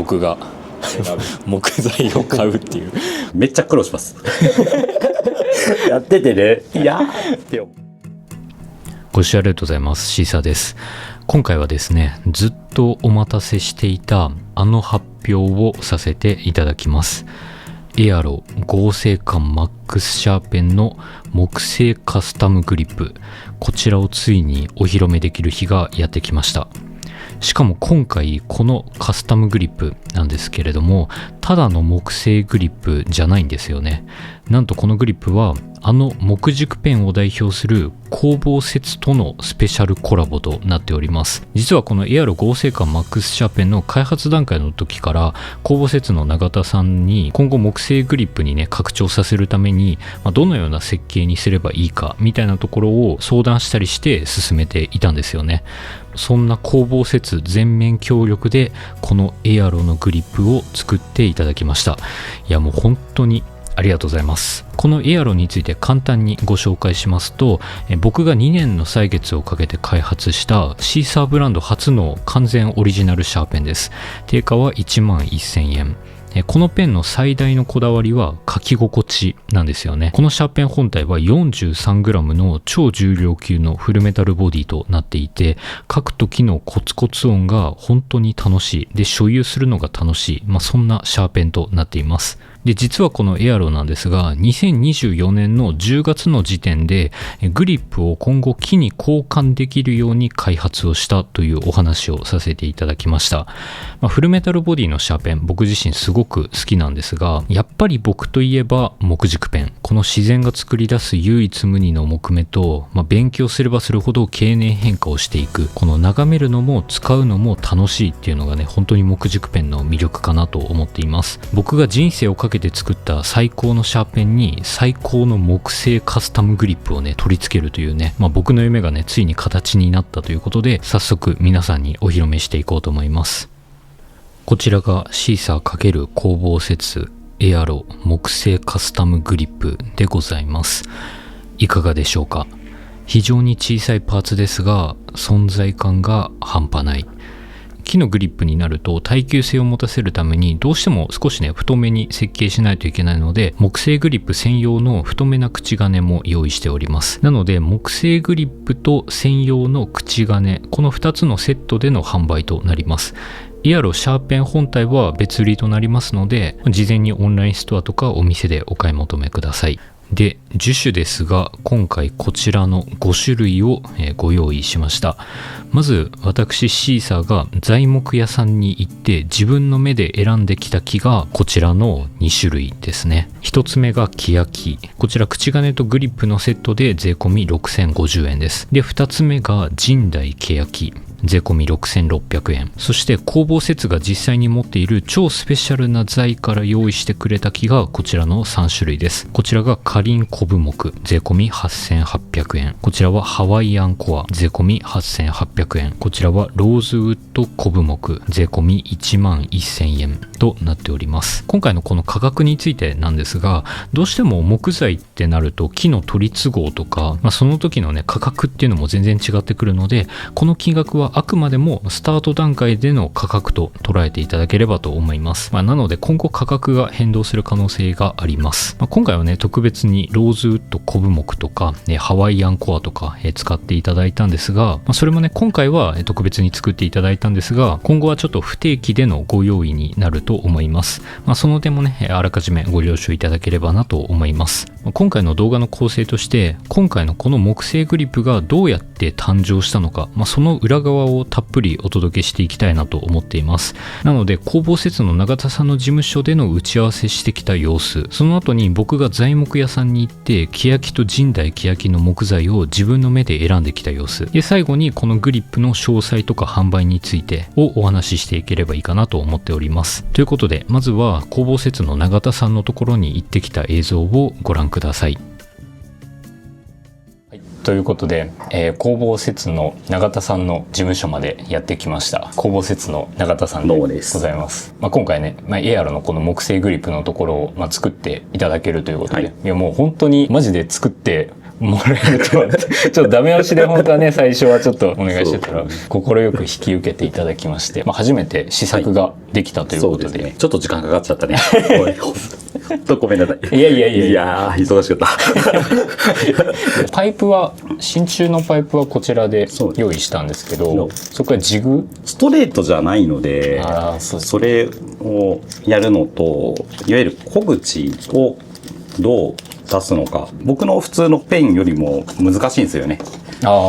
僕が木材を買うっていうめっちゃ苦労しますやっててね、いやーってご視聴ありがとうございます。シーサーです。今回はですね、ずっとお待たせしていたあの発表をさせていただきます。エアロ合成感マックスシャーペンの木製カスタムグリップ、こちらをついにお披露目できる日がやってきました。しかも今回このカスタムグリップなんですけれども、ただの木製グリップじゃないんですよね。なんとこのグリップはあの木軸ペンを代表する工房節とのスペシャルコラボとなっております。実はこのエアロ合成感マックスシャーペンの開発段階の時から工房節の永田さんに今後木製グリップにね拡張させるために、どのような設計にすればいいかみたいなところを相談したりして進めていたんですよね。そんな工房節全面協力でこのエアロのグリップを作っていただきました。いやもう本当にありがとうございます。このエアロについて簡単にご紹介しますと、僕が2年の歳月をかけて開発したシーサーブランド初の完全オリジナルシャーペンです。定価は11,000円。このペンの最大のこだわりは書き心地なんですよね。このシャーペン本体は 43g の超重量級のフルメタルボディとなっていて、書く時のコツコツ音が本当に楽しい。で、所有するのが楽しい。そんなシャーペンとなっています。で、実はこのエアロなんですが、2024年の10月の時点でグリップを今後木に交換できるように開発をしたというお話をさせていただきました。フルメタルボディのシャーペン、僕自身すごく好きなんですが、やっぱり僕といえば木軸ペン。この自然が作り出す唯一無二の木目と、勉強すればするほど経年変化をしていく。この眺めるのも使うのも楽しいっていうのがね、本当に木軸ペンの魅力かなと思っています。僕が人生をかけて作った最高のシャーペンに最高の木製カスタムグリップをね取り付けるというね、僕の夢がねついに形になったということで、早速皆さんにお披露目していこうと思います。こちらがシーサー×工房節エアロ木製カスタムグリップでございます。いかがでしょうか。非常に小さいパーツですが存在感が半端ない。木のグリップになると耐久性を持たせるためにどうしても少しね太めに設計しないといけないので、木製グリップ専用の太めな口金も用意しております。なので木製グリップと専用の口金、この2つのセットでの販売となります。エアロシャーペン本体は別売りとなりますので、事前にオンラインストアとかお店でお買い求めください。で、樹種ですが今回こちらの5種類をご用意しました。まず私シーサーが材木屋さんに行って自分の目で選んできた木がこちらの2種類ですね。1つ目が木焼き、こちら口金とグリップのセットで税込み6,050円です。で、2つ目が神代毛焼き、税込み6,600円。そして工房節が実際に持っている超スペシャルな材から用意してくれた木がこちらの3種類です。こちらがカリンコブ木、税込み8,800円。こちらはハワイアンコア、税込み8,800円。こちらはローズウッドコブ木、税込み11,000円となっております。今回のこの価格についてなんですが、どうしても木材ってなると木の取り都合とか、その時のね価格っていうのも全然違ってくるので、この金額はあくまでもスタート段階での価格と捉えていただければと思います。なので今後価格が変動する可能性があります。今回はね特別にローズウッドコブ木とか、ハワイアンコアとか、使っていただいたんですが、それもね今回は特別に作っていただいたんですが、今後はちょっと不定期でのご用意になると思います。その点もねあらかじめご了承いただければなと思います。今回の動画の構成として、今回のこの木製グリップがどうやって誕生したのか、その裏側をたっぷりお届けしていきたいなと思っています。なので工房節の永田さんの事務所での打ち合わせしてきた様子、その後に僕が材木屋さんに行って木焼きと神代木焼きの木材を自分の目で選んできた様子で、最後にこのグリップの詳細とか販売についてをお話ししていければいいかなと思っております。ということで、まずは工房節の永田さんのところに行ってきた映像をご覧ください。ということで、工房節の永田さんの事務所までやってきました。工房節の永田さんでございます。今回ね、エアロのこの木製グリップのところを、作っていただけるということで、いやもう本当にマジで作ってもらえるとはちょっとダメ押しで本当はね最初はちょっとお願いしてたら快く引き受けていただきまして、初めて試作ができたということで、ね、ちょっと時間かかっちゃったねほんとごめんなさい。いや忙しかったパイプは真鍮のパイプはこちらで用意したんですけど、そこはジグストレートじゃないので、それをやるのといわゆる小口をどう出すのか、僕の普通のペンよりも難しいんですよね。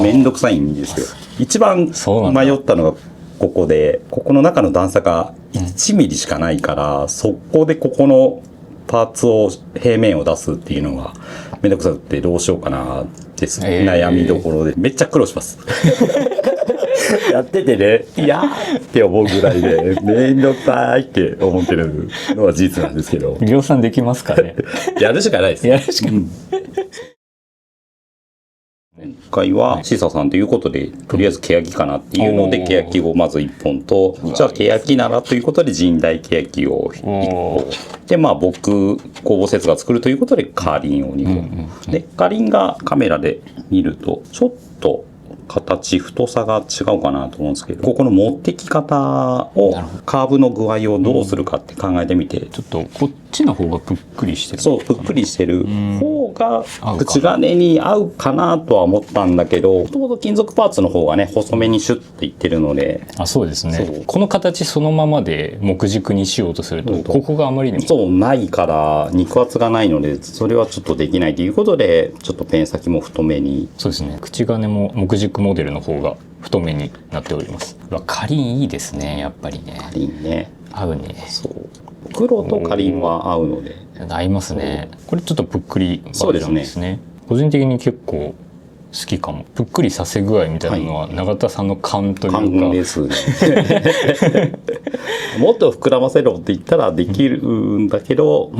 めんどくさいんですよ。一番迷ったのがここで、ここの中の段差が1ミリしかないから、そこでここのパーツを平面を出すっていうのがめんどくさくてどうしようかなって悩みどころでめっちゃ苦労しますやっててね、いやーって思うぐらいでめんどくさいって思ってるのは事実なんですけど、量産できますかねやるしかないです。やるしかない、今回はシーサーさんということでとりあえず欅かなっていうので欅をまず1本と、じゃあ欅ならということで神代欅を1個で、僕工房節が作るということでカーリンを2個、でカーリンがカメラで見るとちょっと形太さが違うかなと思うんですけど、ここの持ってき方をカーブの具合をどうするかって考えてみて、ちょっとこっちの方がぷっくりしてる、そうぷっくりしてる方が口金に合うかなとは思ったんだけど、もともと金属パーツの方がね細めにシュッていってるので、そうですね、この形そのままで木軸にしようとするとここがあまりにもないから肉厚がないので、それはちょっとできないということでちょっとペン先も太めに。そうですね、口金も木軸モデルの方が太めになっております。かりんいいですね、やっぱりね。かりんね、合うね。そう黒とかりんは合うので合いますね。これちょっとぷっくりバージョンですね。個人的に結構好きかも。ぷっくりさせ具合みたいなのは永田さんの勘というか、勘ですねもっと膨らませろって言ったらできるんだけど、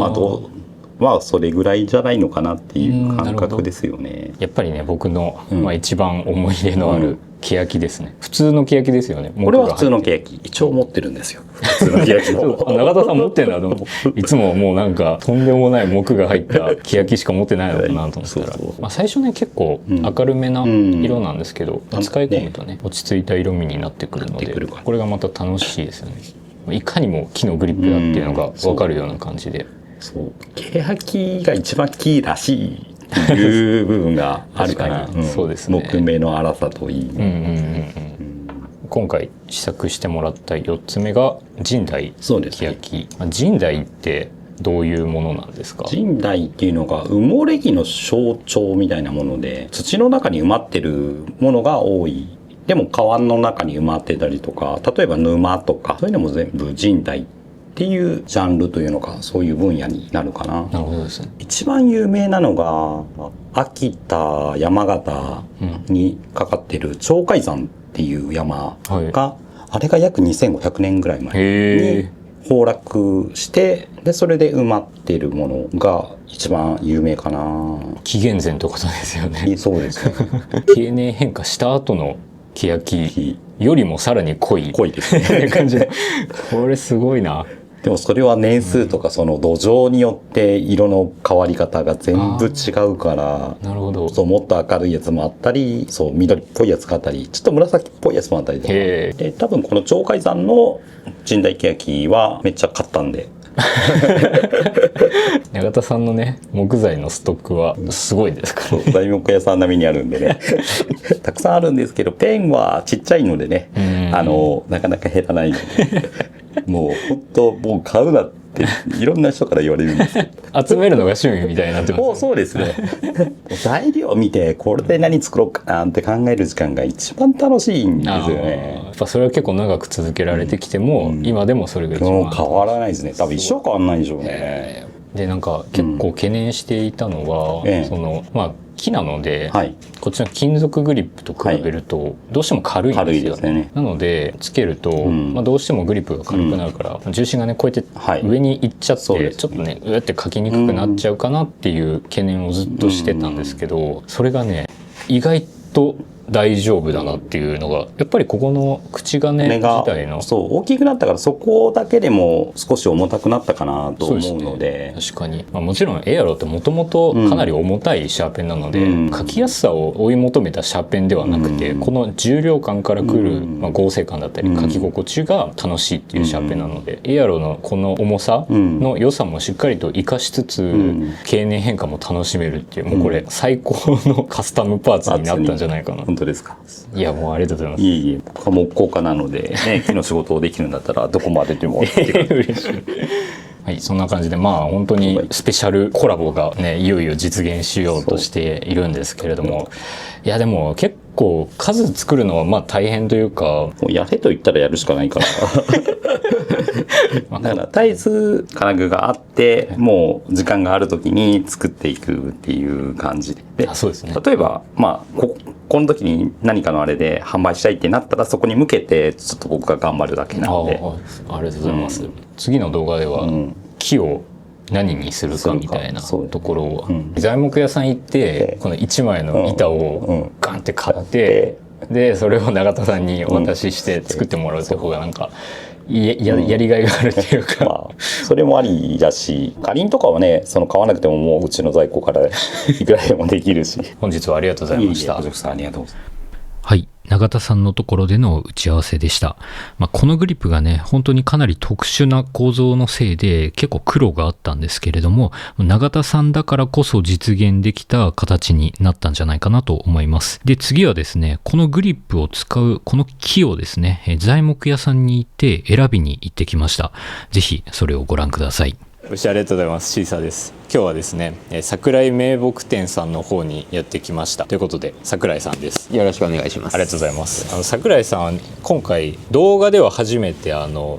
それぐらいじゃないのかなっていう感覚ですよね。やっぱりね、僕の、一番思い入れのある欅ですね。普通の欅ですよね。これは普通の欅、一応持ってるんですよ。普通の欅を永田さん持ってんだと思う。いつももうなんかとんでもない木が入った欅しか持ってないのかなと思ったら、最初ね結構明るめな色なんですけど、使い込むとね落ち着いた色味になってくるので、これがまた楽しいですよね。いかにも木のグリップだっていうのが分かるような感じで。そう欅が一番木らしいっていう部分があるから、そうですね、木目の粗さといい、今回試作してもらった4つ目が神代欅。神代ってどういうものなんですか？神代っていうのが埋もれ木の象徴みたいなもので、土の中に埋まってるものが多い。でも川の中に埋まってたりとか、例えば沼とかそういうのも全部神代っていうジャンルというのか、そういう分野になるかな。なるほどですね。一番有名なのが秋田山形にかかってる鳥海山っていう山が、あれが約2500年ぐらい前に崩落して、でそれで埋まってるものが一番有名かな。紀元前ってことですよね。そうですね経年変化した後の欅よりもさらに濃いですね感じでこれすごいな。でもそれは年数とかその土壌によって色の変わり方が全部違うから、なるほど。そうもっと明るいやつもあったり、そう緑っぽいやつがあったり、ちょっと紫っぽいやつもあったりとかで、多分この鳥海山の神代欅はめっちゃ買ったんで永田さんのね木材のストックはすごいですからね。材木屋さん並みにあるんでねたくさんあるんですけど、ペンはちっちゃいのでね、なかなか減らないのでもう本当もう買うなっていろんな人から言われるんですよ集めるのが趣味みたいになってます、ね、そうですね材料を見てこれで何作ろうかなって考える時間が一番楽しいんですよね。やっぱそれは結構長く続けられてきても、今でもそれが一番変わらないですね。多分一生変わらないでしょうね。でなんか結構懸念していたのは、その木なので、こっちの金属グリップと比べるとどうしても軽いんですよね。なのでつけると、どうしてもグリップが軽くなるから、重心がねこうやって上に行っちゃって、ちょっとねうやって書きにくくなっちゃうかなっていう懸念をずっとしてたんですけど、それがね意外と大丈夫だなっていうのがやっぱりここの口金自体のそう大きくなったからそこだけでも少し重たくなったかなと思うので、確かに、もちろんエアロってもともとかなり重たいシャーペンなので、書きやすさを追い求めたシャーペンではなくて、この重量感からくる、合成感だったり書き心地が楽しいっていうシャーペンなので、エアロのこの重さの良さもしっかりと生かしつつ、経年変化も楽しめるっていう、もうこれ最高のカスタムパーツになったんじゃないかな。本当ですか。いやもうありがとうございます。いえ僕は木工家なので、ね、木の仕事をできるんだったらどこまででも嬉しい。はい、そんな感じで本当にスペシャルコラボがねいよいよ実現しようとしているんですけれども、いやでも結構数作るのは大変というか、もうやれと言ったらやるしかないからだから絶えず金具があってもう時間がある時に作っていくっていう感じで、そうですね、例えばこの時に何かのあれで販売したいってなったらそこに向けてちょっと僕が頑張るだけなので。ありがとうございます。次の動画では木を何にするかみたいなところを、材木屋さん行ってこの1枚の板をガンって買って、でそれを永田さんにお渡しして作ってもらうって方がなんかやりがいがあるっていうか、それもありだし、かりんとかはね買わなくてももううちの在庫からいくらでもできるし本日はありがとうございました。ありがとうございます。はい、永田さんのところでの打ち合わせでした。このグリップがね、本当にかなり特殊な構造のせいで結構苦労があったんですけれども、永田さんだからこそ実現できた形になったんじゃないかなと思います。で、次はですね、このグリップを使うこの木をですね、材木屋さんに行って選びに行ってきました。ぜひそれをご覧ください。ありがとうございます。シーサーです。今日はですね、桜井名木店さんの方にやってきましたということで、桜井さんです。よろしくお願いします。ありがとうございます。桜井さんは今回動画では初めて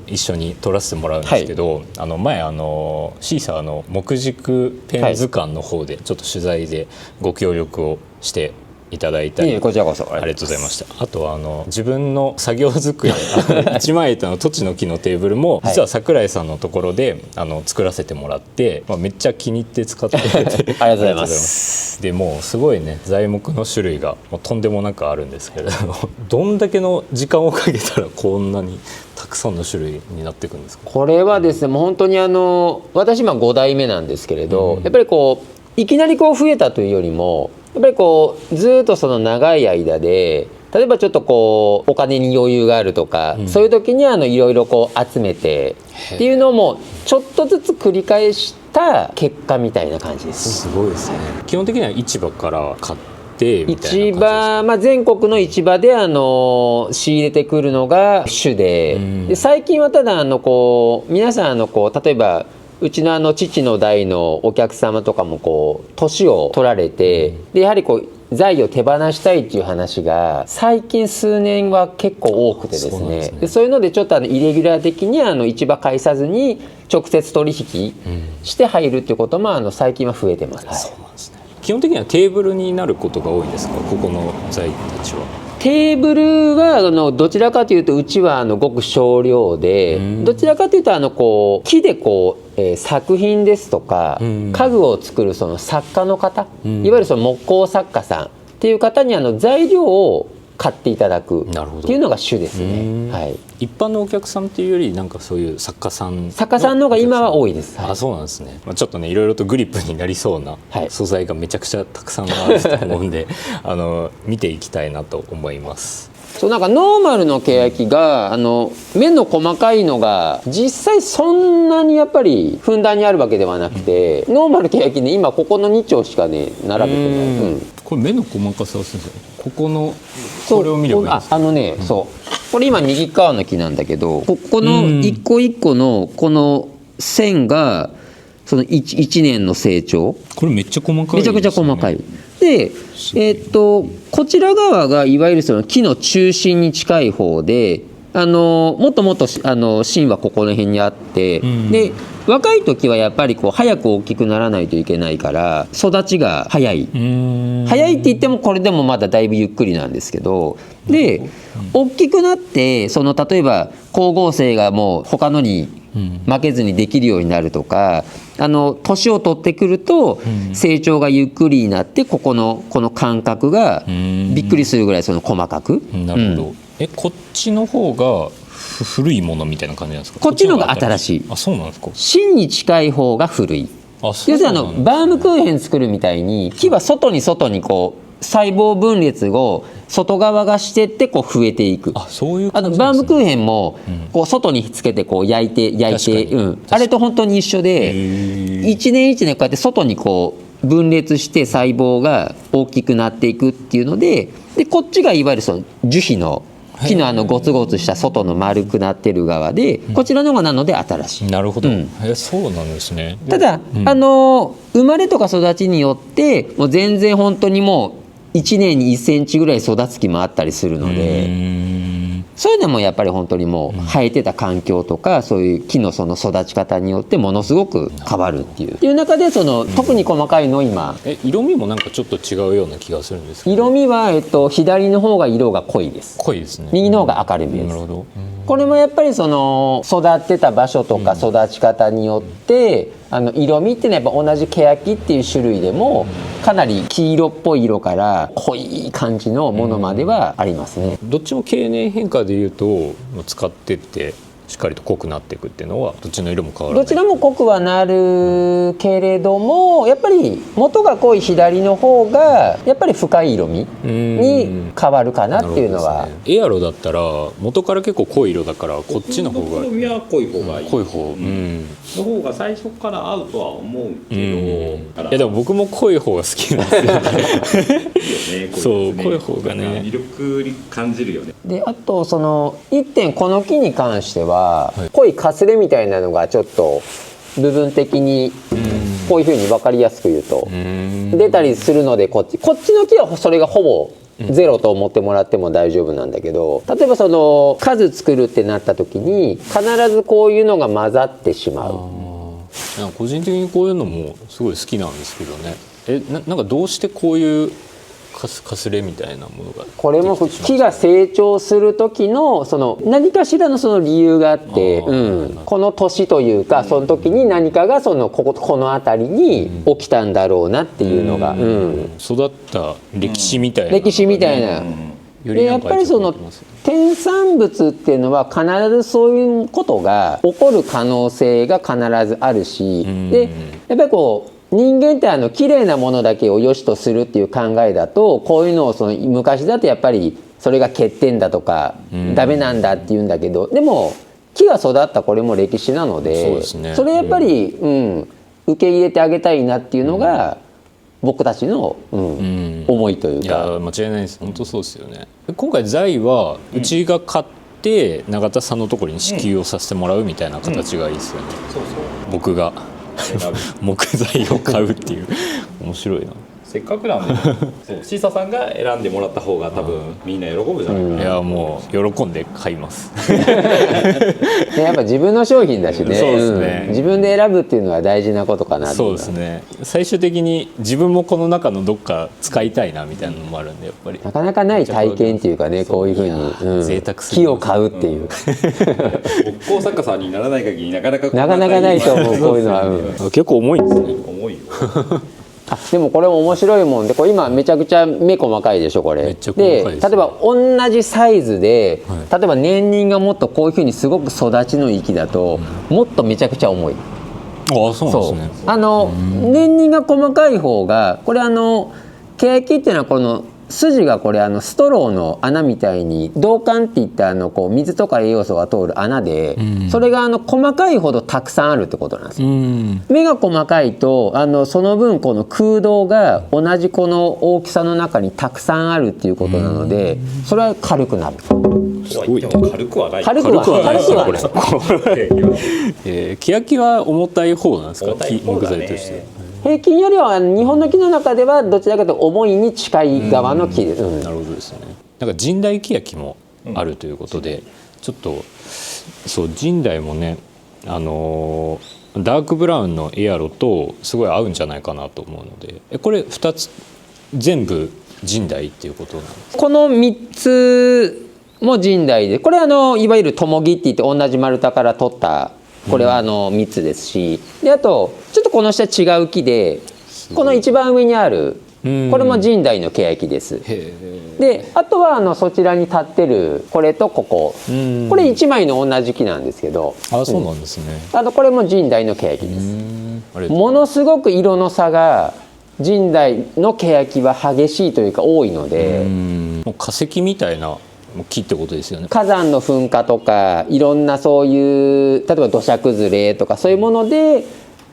一緒に撮らせてもらうんですけど、前シーサーの木軸ペン図鑑の方でちょっと取材でご協力をしていただいたり、こちらこそありがとうございました。あとは自分の作業机一枚板のトチの木のテーブルも実は桜井さんのところで作らせてもらって、めっちゃ気に入って使っててありがとうございます。でもうすごいね、材木の種類がもうとんでもなくあるんですけれどどんだけの時間をかけたらこんなにたくさんの種類になっていくんですか？これはですね、もう本当に私今5代目なんですけれど、やっぱりいきなり増えたというよりも、やっぱりずっとその長い間で、例えばちょっとお金に余裕があるとか、そういう時にいろいろ集めてっていうのもちょっとずつ繰り返した結果みたいな感じです。すごいですね。基本的には市場から買ってみたいな感じですか？市場、全国の市場で仕入れてくるのが主で、最近はただ皆さん例えばうちの父の代のお客様とかも年を取られて、でやはり財を手放したいっていう話が最近数年は結構多くてですね、そういうのでちょっとイレギュラー的に市場介さずに直接取引して入るっていうことも最近は増えてます。そうなんですね。基本的にはテーブルになることが多いんですか、ここの材たちは？テーブルはどちらかというとうちはごく少量で、どちらかというと木で作品ですとか家具を作るその作家の方、いわゆるその木工作家さんっていう方に材料を買っていただくっていうのが主ですね。はい、一般のお客さんっていうよりなんかそういう作家さんの方が今は多いです。はい、そうなんですね。ちょっとねいろいろとグリップになりそうな素材がめちゃくちゃたくさんあると思うんで見ていきたいなと思います。なんかノーマルのケヤキが目の細かいのが実際そんなにやっぱりふんだんにあるわけではなくて、ノーマルケヤキね今ここの2丁しかね並べてない。これ目の細かさは先生、ここのこれを見ればいいですか？そうこれ今右側の木なんだけど、ここの一個一個のこの線がその 1年の成長。これめっちゃ細かいですね。めちゃくちゃ細かい。でこちら側がいわゆるその木の中心に近い方で、もっともっと芯はここの辺にあって、で若い時はやっぱり早く大きくならないといけないから育ちが早い。早いって言ってもこれでもまだだいぶゆっくりなんですけど、で大きくなって例えば光合成がもう他のに負けずにできるようになるとか、年を取ってくると成長がゆっくりになって、この感覚がびっくりするぐらい細かく。なるほど。こっちの方が古いものみたいな感じなんですか？こっちの方が新しい。あ、そうなんですか。芯に近い方が古い。要するにバームクーヘン作るみたいに、木は外に細胞分裂を外側がしてって増えていく。あ、そういう感じなんですね。バームクーヘンも外につけて焼いて、あれと本当に一緒で、一年一年こうやって外に分裂して細胞が大きくなっていくっていうので、こっちがいわゆる樹皮の木のゴツゴツした外の丸くなってる側で、こちらの方がなので新しい。なるほど。そうなんですね。ただ、生まれとか育ちによってもう全然本当にもう1年に1センチぐらい育つ木もあったりするので、そういうのもやっぱり本当にもう生えてた環境とか、そういう木の育ち方によってものすごく変わるっていう中で、特に細かいの今色味もなんかちょっと違うような気がするんですけど。色味は左の方が色が濃いです。濃いですね。右の方が明るめです。なるほど。これもやっぱり育ってた場所とか育ち方によって、色味っていうのはやっぱ同じケヤキっていう種類でもかなり黄色っぽい色から濃い感じのものまではありますね。どっちも経年変化でいうと使ってってしっかりと濃くなっていくっていうのはどっちの色も変わらない。どちらも濃くはなるけれども、やっぱり元が濃い左の方がやっぱり深い色味に変わるかなっていうのは。エアロだったら元から結構濃い色だから、こっちの方が好みは濃い方がいい。濃い方の方が最初から合うとは思うけど、いやでも僕も濃い方が好きなんですよね。そう、濃い方がね魅力に感じるよね。で、あと一点この木に関しては、濃いかすれみたいなのがちょっと部分的にこういうふうに分かりやすく言うと出たりするので、こっちの木はそれがほぼゼロと思ってもらっても大丈夫なんだけど、例えば数作るってなった時に必ずこういうのが混ざってしまう。個人的にこういうのもすごい好きなんですけどね。なんかどうしてこういうかすれみたいなものが、これも木が成長する時の何かしらの理由があって、この年というかその時に何かがこの辺りに起きたんだろうなっていうのが、育った歴史みたいな、歴史みたいな。でやっぱり天産物っていうのは必ずそういうことが起こる可能性が必ずあるし、でやっぱり人間って綺麗なものだけを良しとするっていう考えだと、こういうのを昔だとやっぱりそれが欠点だとかダメなんだっていうんだけど、でも木が育ったこれも歴史なので、それやっぱり、受け入れてあげたいなっていうのが僕たちの、思いというか。いや間違いないです。本当そうですよね。今回材はうちが買って永田さんのところに支給をさせてもらうみたいな形がいいですよね。僕が木材を買うっていう面白いな。せっかくなんでシーサさんが選んでもらった方が多分みんな喜ぶじゃないかな。いやもう喜んで買いますやっぱ自分の商品だしね。そうですね、自分で選ぶっていうのは大事なことかなって。そうですね。最終的に自分もこの中のどっか使いたいなみたいなのもあるんで、やっぱりなかなかない体験っていうかね、こういうふうに、贅沢する木を買うっていう木工作家さんにならない限りなかなかないと思う。こういうのは、結構重いんですね。重いよでもこれも面白いもんで、これ今めちゃくちゃ目細かいでしょこれ。めっちゃ細かいですね。で例えば同じサイズで、例えば年輪がもっとこういうふうにすごく育ちのいい木だと、もっとめちゃくちゃ重い。あ、そうなんですね。年輪が細かい方が、これケヤキっていうのはこの筋がこれストローの穴みたいに導管っていった水とか栄養素が通る穴で、それが細かいほどたくさんあるってことなんですよ。目が細かいとその分この空洞が同じこの大きさの中にたくさんあるっていうことなので、それは軽くなる。すごい。軽くはない。軽くはない。ケヤキは重たい方なんですか？木材として。平均よりは日本の木の中ではどちらかというと重いに近い側の木です。なるほどですね。なんか神代ケヤキもあるということで、ちょっとそう神代もね、ダークブラウンのエアロとすごい合うんじゃないかなと思うので、これ2つ全部神代っていうことなんですか？この3つも神代で、これいわゆるともぎって言って同じ丸太から取ったこれは3つですし、であとちょっとこの下違う木で、この一番上にあるこれも神代の欅です。であとはそちらに立ってるこれとここ、これ1枚の同じ木なんですけど、そうなんですね。これも神代の欅です。ものすごく色の差が神代の欅は激しいというか多いので、もう化石みたいな木ってことですよね。火山の噴火とかいろんなそういう例えば土砂崩れとかそういうもので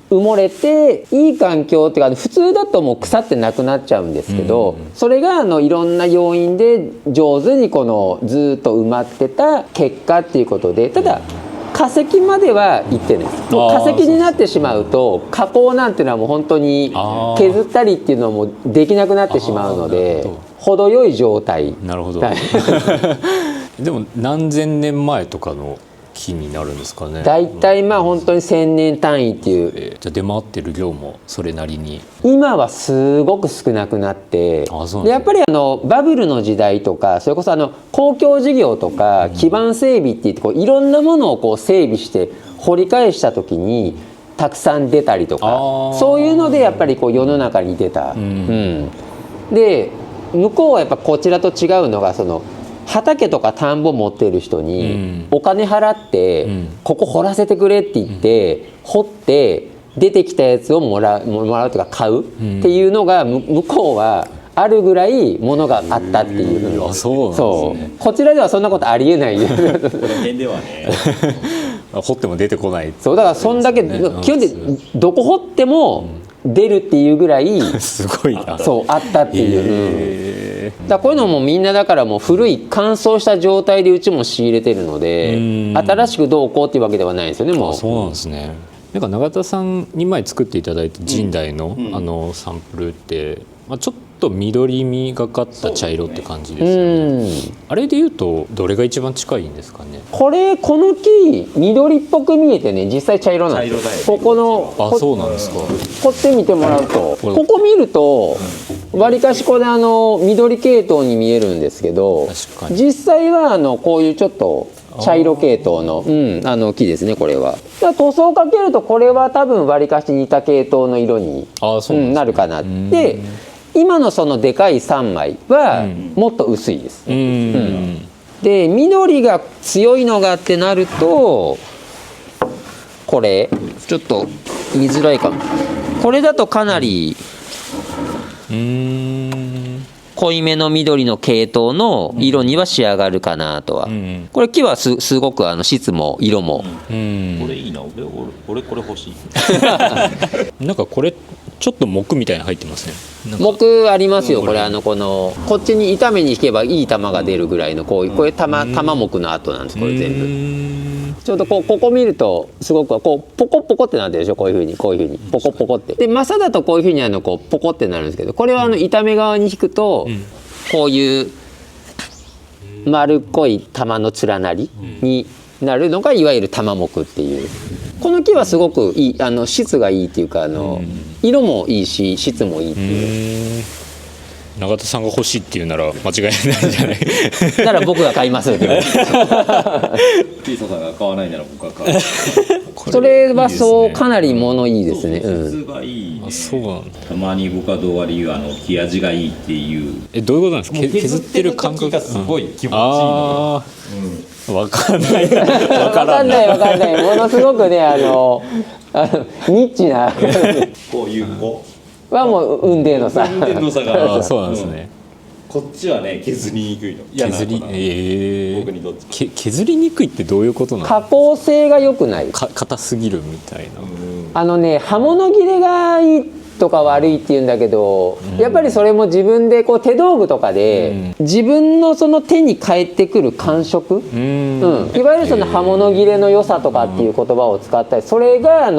埋もれていい環境っていうか、普通だともう腐ってなくなっちゃうんですけど、それがいろんな要因で上手にずっと埋まってた結果っていうことで、ただ化石までは行ってるんです。もう化石になってしまうと加工なんていうのはもう本当に削ったりっていうのはもうできなくなってしまうので、程よい状態。なるほど。でも何千年前とかの木になるんですかね。大体本当に1000年単位っていう、じゃあ出回ってる量もそれなりに今はすごく少なくなって、でやっぱりバブルの時代とか、それこそ公共事業とか基盤整備っていっていろんなものを整備して掘り返した時にたくさん出たりとか、そういうのでやっぱり世の中に出た。で向こうはやっぱこちらと違うのが畑とか田んぼ持ってる人にお金払ってここ掘らせてくれって言って掘って出てきたやつをもらうというか買うっていうのが向こうはあるぐらいものがあったっていうふうに。そうこちらではそんなことありえない。この辺ではね掘っても出てこない。そうだからそんだけ基本でどこ掘っても出るっていうぐらいすごいな。そうあったっていう。だこういうのもみんなだからもう古い乾燥した状態でうちも仕入れてるので、新しくどうこうっていうわけではないですよね。もうそうなんですね。なんか永田さんに前作っていただいた神代のサンプルって、ちょっと緑みがかった茶色って感じですよね。あれでいうとどれが一番近いんですかね。この木緑っぽく見えてね、実際茶色なんです。ここのそうなんですか。こって見てもらうと、ここ見るとわりかしこれ緑系統に見えるんですけど、実際はこういうちょっと茶色系統の、木ですね。これは塗装をかけるとこれは多分わりかし似た系統の色になるかなって。今のそのでかい3枚はもっと薄いです。で緑が強いのがってなると、これちょっと見づらいかも。これだとかなり濃いめの緑の系統の色には仕上がるかなとは。これ木はすごく質も色も。これいいな。俺これ欲しい。なんかこれちょっと木みたいに入ってますね。木ありますよ。これこっちに板目に引けばいい玉が出るぐらいのこれ玉木の跡なんです。これ全部ちょうどここ見るとすごくポコポコってなってるでしょ。こういうふうにポコポコって。でマサだとこういうふうにポコってなるんですけど、これは板目側に引くとこういう丸っこい玉の連なりになるのがいわゆる玉木っていう。この木はすごくいい質がいいっていうか色もいいし質もいいっていう。永田さんが欲しいっていうなら間違いないんじゃない。なら僕が買いますって。ピーソさんが買わないなら僕が買う。それはそうかなり物いいですね。質がいいね。そうなんだ。たまに僕はどう割り言う木味がいいっていう。どういうことなんですか。削ってる感覚がすごい気持ちいいの。わかんない。わかんない。ものすごくねニッチな。こういうはもう運転の差。が。そうなんですね。こっちはね削りにくいの。削り僕にどっち。削りにくいってどういうことなの。加工性が良くない。硬すぎるみたいな。刃物切れがいいとか悪いって言うんだけど、やっぱりそれも自分で手道具とかで自分のその手に返ってくる感触、いわゆるその刃物切れの良さとかっていう言葉を使ったり、それが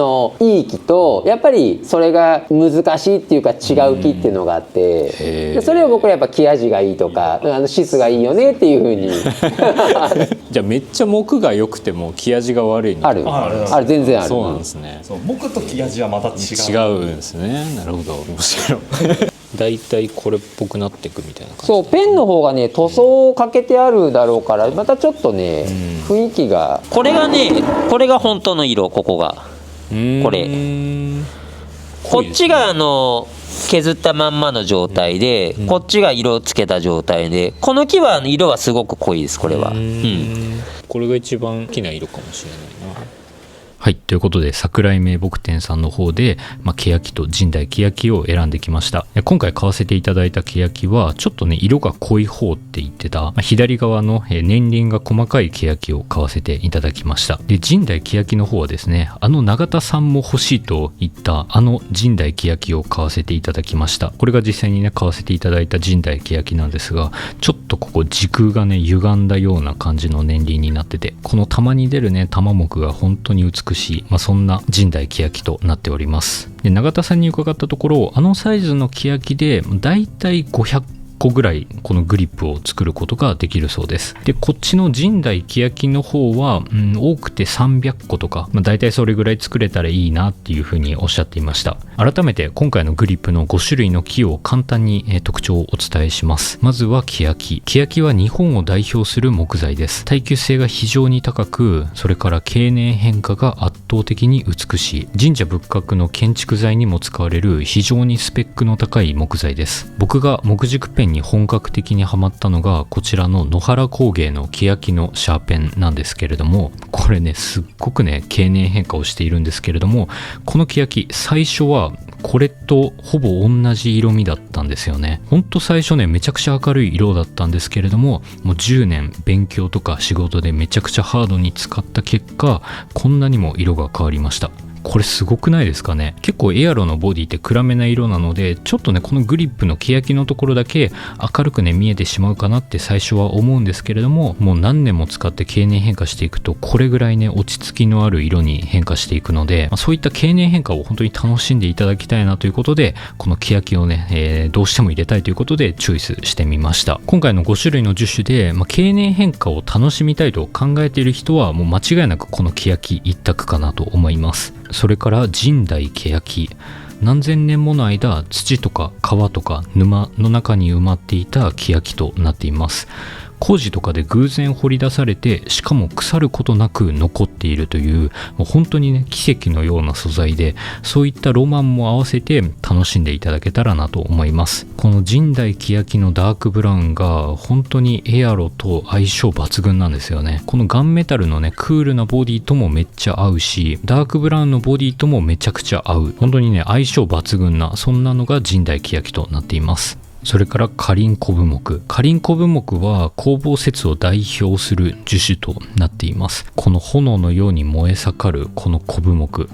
いい木とやっぱりそれが難しいっていうか違う木っていうのがあって、でそれを僕はやっぱ木味がいいとか質がいいよねっていうふうに。じゃあめっちゃ木が良くても木味が悪いの。ある全然ある。そうなんですね。木と木味はまた違うんですね。なるほど。面白い。だいたいこれっぽくなってくみたいな感じ。そう、ペンの方がね塗装をかけてあるだろうからまたちょっとね、雰囲気が、これがね、これが本当の色、ここがこれ、こっちが削ったまんまの状態で、こっちが色をつけた状態で、この木は色はすごく濃いです、これは。これが一番好きな色かもしれないな。はい。ということで、桜井名木店さんの方で、欅と神代欅を選んできました。今回買わせていただいた欅は、ちょっとね、色が濃い方って言ってた、左側の年輪が細かい欅を買わせていただきました。で、神代欅の方はですね、永田さんも欲しいと言った、神代欅を買わせていただきました。これが実際にね、買わせていただいた神代欅なんですが、ちょっとここ時空がね、歪んだような感じの年輪になってて、このたまに出るね、玉木が本当に美しい、そんな神代欅となっております。で、永田さんに伺ったところ、サイズの欅でだいたい500個ぐらいこのグリップを作ることができるそうです。で、こっちの神代欅の方は、多くて300個とか、だいたいそれぐらい作れたらいいなっていうふうにおっしゃっていました。改めて今回のグリップの5種類の木を簡単に特徴をお伝えします。まずは欅。欅は日本を代表する木材です。耐久性が非常に高く、それから経年変化が圧倒的に美しい。神社仏閣の建築材にも使われる非常にスペックの高い木材です。僕が木軸ペンに本格的にハマったのがこちらの野原工芸の欅のシャーペンなんですけれども、これねすっごくね経年変化をしているんですけれども、この欅最初はこれとほぼ同じ色味だったんですよね。ほんと最初ねめちゃくちゃ明るい色だったんですけれども、もう10年勉強とか仕事でめちゃくちゃハードに使った結果、こんなにも色が変わりました。これすごくないですかね。結構エアロのボディって暗めな色なので、ちょっとねこのグリップの欅のところだけ明るくね見えてしまうかなって最初は思うんですけれども、もう何年も使って経年変化していくとこれぐらいね落ち着きのある色に変化していくので、そういった経年変化を本当に楽しんでいただきたいなということで、この欅をね、どうしても入れたいということでチョイスしてみました。今回の5種類の樹種で、経年変化を楽しみたいと考えている人はもう間違いなくこの欅一択かなと思います。それから神代欅、何千年もの間土とか川とか沼の中に埋まっていた欅となっています。工事とかで偶然掘り出されて、しかも腐ることなく残っているという、もう本当にね奇跡のような素材で、そういったロマンも合わせて楽しんでいただけたらなと思います。この神代欅のダークブラウンが本当にエアロと相性抜群なんですよね。このガンメタルのねクールなボディともめっちゃ合うし、ダークブラウンのボディともめちゃくちゃ合う、本当にね相性抜群な、そんなのが神代欅となっています。それからカリンコブ木。カリンコブ木は光合節を代表する樹種となっています。この炎のように燃え盛るこのコブ木、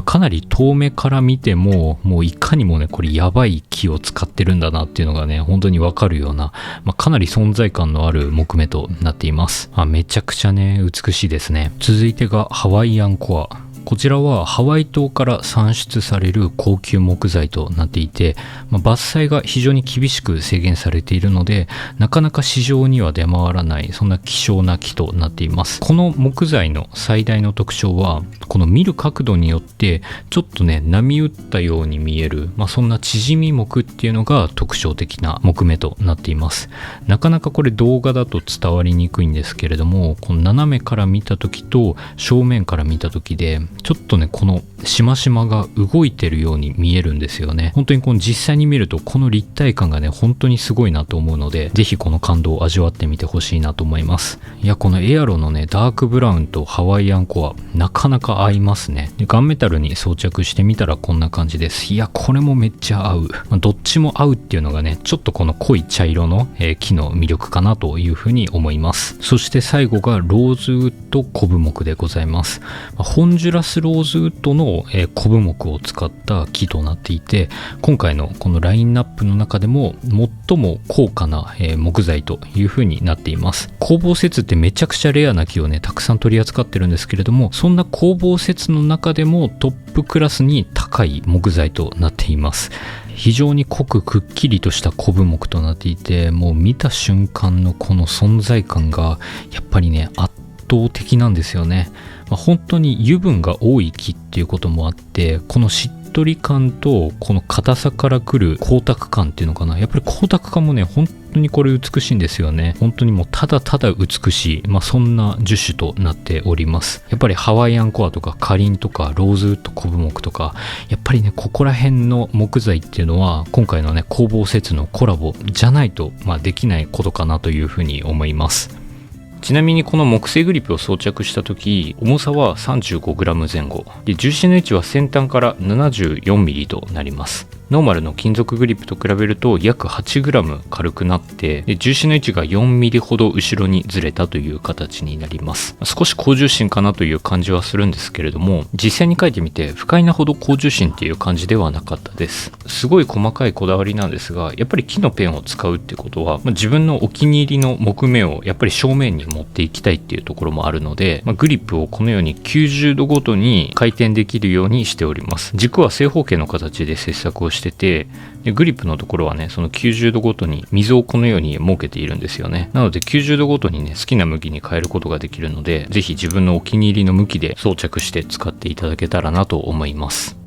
かなり遠目から見ても、もういかにもねこれやばい木を使ってるんだなっていうのがね本当にわかるような、かなり存在感のある木目となっています。めちゃくちゃね美しいですね。続いてがハワイアンコア。こちらはハワイ島から産出される高級木材となっていて、伐採が非常に厳しく制限されているので、なかなか市場には出回らない、そんな希少な木となっています。この木材の最大の特徴は、この見る角度によってちょっとね波打ったように見える、そんな縮み木っていうのが特徴的な木目となっています。なかなかこれ動画だと伝わりにくいんですけれども、この斜めから見た時と正面から見た時でちょっとねこのしましまが動いてるように見えるんですよね。本当にこの実際に見るとこの立体感がね本当にすごいなと思うので、ぜひこの感動を味わってみてほしいなと思います。いや、このエアロのねダークブラウンとハワイアンコアなかなか合いますね。でガンメタルに装着してみたらこんな感じです。いや、これもめっちゃ合う。どっちも合うっていうのがねちょっとこの濃い茶色の、木の魅力かなというふうに思います。そして最後がローズウッドコブ木でございます。ホンジュラスローズウッドの、コブ木を使った木となっていて、今回のこのラインナップの中でも最も高価な、木材というふうになっています。光合節ってめちゃくちゃレアな木をねたくさん取り扱ってるんですけれども、そんな光合節の中でもトップクラスに高い木材となっています。非常に濃くくっきりとしたコブ木となっていて、もう見た瞬間のこの存在感がやっぱりね圧倒的なんですよね。本当に油分が多い木っていうこともあって、このしっとり感とこの硬さからくる光沢感っていうのかな、やっぱり光沢感もね本当にこれ美しいんですよね。本当にもうただただ美しい、そんな樹種となっております。やっぱりハワイアンコアとかカリンとかローズウッドコブ木とか、やっぱりねここら辺の木材っていうのは今回のね工房節のコラボじゃないとできないことかなというふうに思います。ちなみにこの木製グリップを装着した時、重さは 35g 前後で、重心の位置は先端から 74mm となります。ノーマルの金属グリップと比べると約 8g 軽くなって、で重心の位置が 4mm ほど後ろにずれたという形になります。少し高重心かなという感じはするんですけれども、実際に書いてみて不快なほど高重心っていう感じではなかったです。すごい細かいこだわりなんですが、やっぱり木のペンを使うってことは、自分のお気に入りの木目をやっぱり正面に持っていきたいっていうところもあるので、グリップをこのように90度ごとに回転できるようにしております。軸は正方形の形で切削をしてて、でグリップのところはねその90度ごとに溝をこのように設けているんですよね。なので90度ごとにね好きな向きに変えることができるので、ぜひ自分のお気に入りの向きで装着して使っていただけたらなと思います。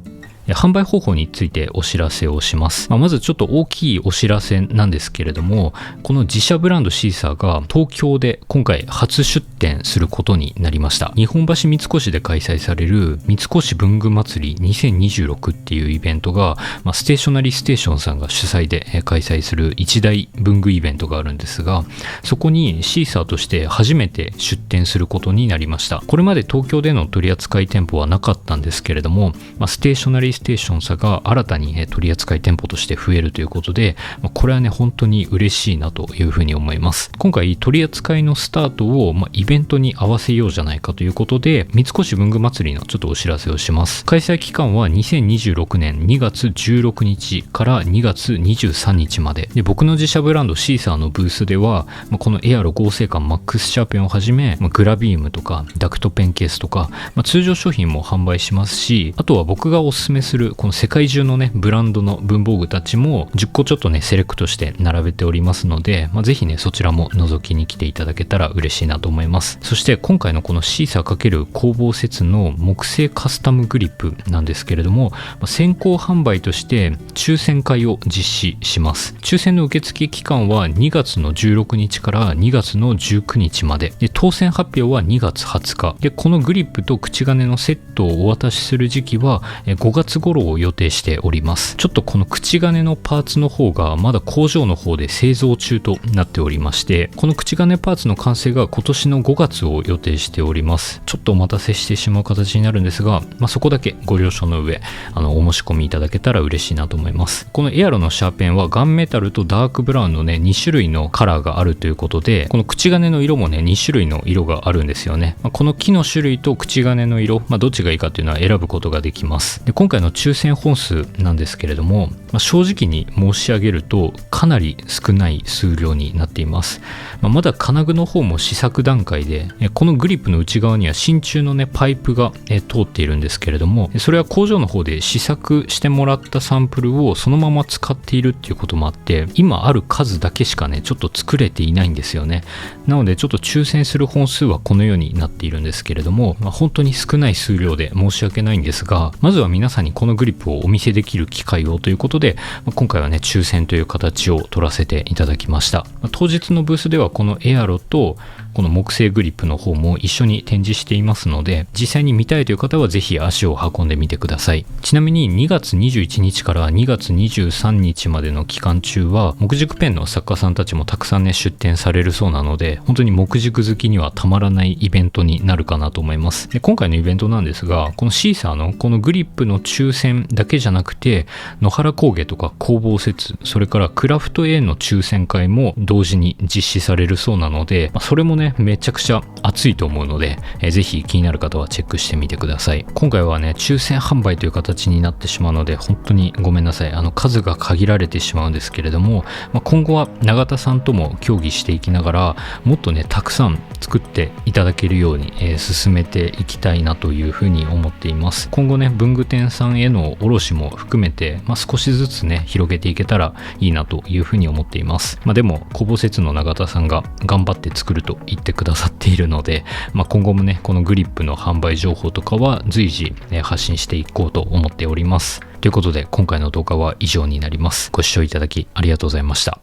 販売方法についてお知らせをします。まずちょっと大きいお知らせなんですけれども、この自社ブランドシーサーが東京で今回初出店することになりました。日本橋三越で開催される三越文具祭り2026っていうイベントが、ステーショナリーステーションさんが主催で開催する一大文具イベントがあるんですが、そこにシーサーとして初めて出店することになりました。これまで東京での取扱店舗はなかったんですけれども、ステーショナリーステーションさんが新たに取扱店舗として増えるということで、これはね本当に嬉しいなというふうに思います。今回取扱いのスタートをイベントに合わせようじゃないかということで、三越文具祭りのちょっとお知らせをします。開催期間は2026年2月16日から2月23日までで、僕の自社ブランドシーサーのブースではこのエアロ合成感マックスシャーペンをはじめグラビウムとかダクトペンケースとか通常商品も販売しますし、あとは僕がおすすめするこの世界中のねブランドの文房具たちも10個ちょっとねセレクトして並べておりますので、ぜひねそちらも覗きに来ていただけたら嬉しいなと思います。そして今回のこのシーサー×工房節の木製カスタムグリップなんですけれども、先行販売として抽選会を実施します。抽選の受付期間は2月の16日から2月の19日までで、当選発表は2月20日で、このグリップと口金のセットをお渡しする時期は5月頃を予定しております。ちょっとこの口金のパーツの方がまだ工場の方で製造中となっておりまして、この口金パーツの完成が今年の5月を予定しております。ちょっとお待たせしてしまう形になるんですが、そこだけご了承の上お申し込みいただけたら嬉しいなと思います。このエアロのシャーペンはガンメタルとダークブラウンのね2種類のカラーがあるということで、この口金の色もね2種類の色があるんですよね。この木の種類と口金の色、どっちがいいかっていうのは選ぶことができます。で今回の抽選本数なんですけれども、正直に申し上げるとかなり少ない数量になっています。まだ金具の方も試作段階で、このグリップの内側には真鍮のねパイプが通っているんですけれども、それは工場の方で試作してもらったサンプルをそのまま使っているっていうこともあって、今ある数だけしかねちょっと作れていないんですよね。なのでちょっと抽選する本数はこのようになっているんですけれども、本当に少ない数量で申し訳ないんですが、まずは皆さんにこのグリップをお見せできる機会をということで、今回はね抽選という形を取らせていただきました。当日のブースではこのエアロとこの木製グリップの方も一緒に展示していますので、実際に見たいという方はぜひ足を運んでみてください。ちなみに2月21日から2月23日までの期間中は木軸ペンの作家さんたちもたくさんね出展されるそうなので、本当に木軸好きにはたまらないイベントになるかなと思います。で今回のイベントなんですが、このシーサーのこのグリップの抽選だけじゃなくて、野原工芸とか工房節、それからクラフト A の抽選会も同時に実施されるそうなので、それもねめちゃくちゃ熱いと思うので、ぜひ気になる方はチェックしてみてください。今回はね抽選販売という形になってしまうので本当にごめんなさい。数が限られてしまうんですけれども、今後は永田さんとも協議していきながら、もっとねたくさん作っていただけるように、進めていきたいなというふうに思っています。今後ね文具店さんへの卸も含めて、少しずつね広げていけたらいいなというふうに思っています。でも工房節の永田さんが頑張って作ると言言ってくださっているので、今後もねこのグリップの販売情報とかは随時、発信していこうと思っております。ということで今回の動画は以上になります。ご視聴いただきありがとうございました。